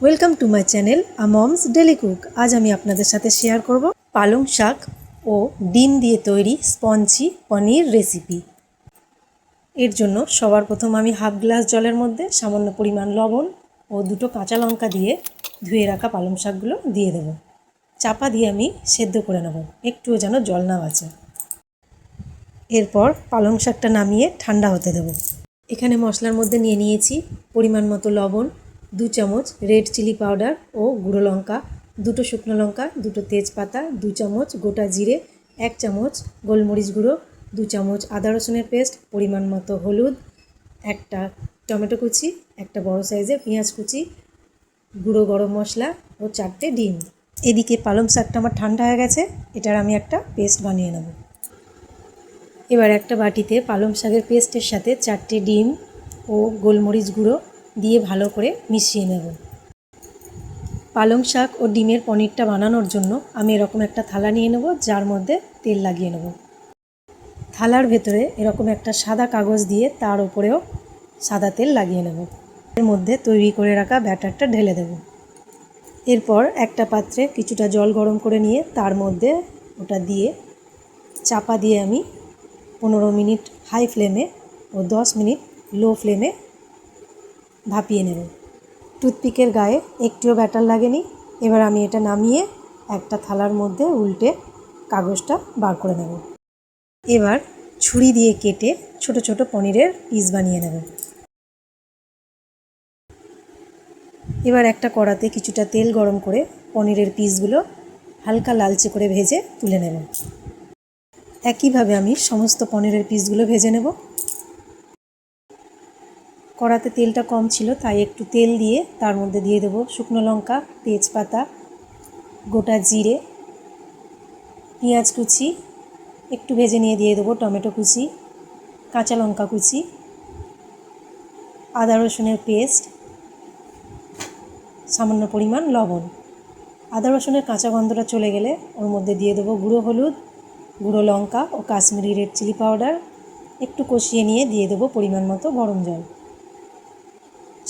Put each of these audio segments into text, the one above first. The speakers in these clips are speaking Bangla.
Welcome to my channel moms daily cook. আজ আমি আপনাদের সাথে শেয়ার করব পালং শাক ও ডিম দিয়ে তৈরি স্পঞ্জি পনির রেসিপি। এর জন্য সবার প্রথম আমি হাফ গ্লাস জলের মধ্যে সামান্য পরিমাণ লবণ ও দুটো কাঁচা লঙ্কা দিয়ে ধুয়ে রাখা পালং শাকগুলো দিয়ে দেব। চাপা দিয়ে আমি সেদ্ধ করে নেব, একটুও যেন জল না বাঁচে। এরপর পালং শাকটা নামিয়ে ঠান্ডা হতে দেব। এখানে মশলার মধ্যে নিয়ে নিয়েছি পরিমাণ মতো লবণ, 2 চামচ রেড চিলি পাউডার ও গুঁড়ো লঙ্কা, 2টো শুকনো লঙ্কা, 2টো তেজপাতা, 2 চামচ গোটা জিরে, 1 চামচ গোলমরিচ গুঁড়ো, 2 চামচ আদা রসুনের পেস্ট, পরিমাণ মতো হলুদ, একটা টমেটো কুচি, একটা বড় সাইজের পেঁয়াজ কুচি, গুঁড়ো গরম মশলা ও 4টে ডিম। এদিকে পালং শাকটা আমার ঠান্ডা হয়ে গেছে, এটার আমি একটা পেস্ট বানিয়ে নেব। এবার একটা বাটিতে পালং শাকের পেস্টের সাথে 4টে ডিম ও গোলমরিচ গুঁড়ো দিয়ে ভালো করে মিশিয়ে নেব। পালং শাক ও ডিমের পনিরটা বানানোর জন্য আমি এরকম একটা থালা নিয়ে নেব, যার মধ্যে তেল লাগিয়ে নেব। থালার ভেতরে এরকম একটা সাদা কাগজ দিয়ে তার উপরেও সাদা তেল লাগিয়ে নেব। এর মধ্যে তৈরি করে রাখা ব্যাটারটা ঢেলে দেব। এরপর একটা পাত্রে কিছুটা জল গরম করে নিয়ে তার মধ্যে ওটা দিয়ে চাপা দিয়ে আমি 15 মিনিট হাই ফ্লেমে ও 10 মিনিট লো ফ্লেমে ভাপিয়ে নেব। টুথপিকের গায়ে একটুও ব্যাটার লাগেনি। এবার আমি এটা নামিয়ে একটা থালার মধ্যে উল্টে কাগজটা বার করে নেব। এবার ছুরি দিয়ে কেটে ছোট ছোট পনিরের পিস বানিয়ে নেব। এবার একটা কড়াতে কিছুটা তেল গরম করে পনিরের পিসগুলো হালকা লালচে করে ভেজে তুলে নেব। একইভাবে আমি সমস্ত পনিরের পিসগুলো ভেজে নেব। কড়াতে তেলটা কম ছিল, তাই একটু তেল দিয়ে তার মধ্যে দিয়ে দেবো শুকনো লঙ্কা, তেজপাতা, গোটা জিরে, পেঁয়াজ কুচি, একটু ভেজে নিয়ে দিয়ে দেবো টমেটো কুচি, কাঁচা লঙ্কা কুচি, আদা রসুনের পেস্ট, সামান্য পরিমাণ লবণ। আদা রসুনের কাঁচা গন্ধটা চলে গেলে ওর মধ্যে দিয়ে দেবো গুঁড়ো হলুদ, গুঁড়ো লঙ্কা ও কাশ্মীরি রেড চিলি পাউডার। একটু কষিয়ে নিয়ে দিয়ে দেবো পরিমাণ মতো গরম জল।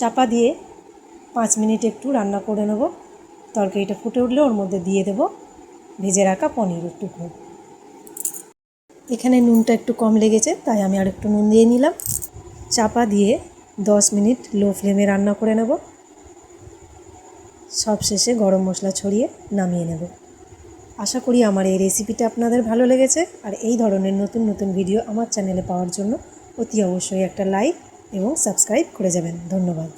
চাপা দিয়ে 5 মিনিট একটু রান্না করে নেব। তরকারিটা ফুটে উঠলে ওর মধ্যে দিয়ে দেব ভেজে রাখা পনিরের টুকরো। এখানে নুনটা একটু কম লেগেছে, তাই আমি আর একটু নুন দিয়ে নিলাম। চাপা দিয়ে 10 মিনিট লো ফ্লেমে রান্না করে নেব। সব শেষে গরম মশলা ছড়িয়ে নামিয়ে নেব। আশা করি আমার এই রেসিপিটা আপনাদের ভালো লেগেছে। আর এই ধরনের নতুন নতুন ভিডিও আমার চ্যানেলে পাওয়ার জন্য অতি অবশ্যই একটা লাইক এবং সাবস্ক্রাইব করে যাবেন। ধন্যবাদ।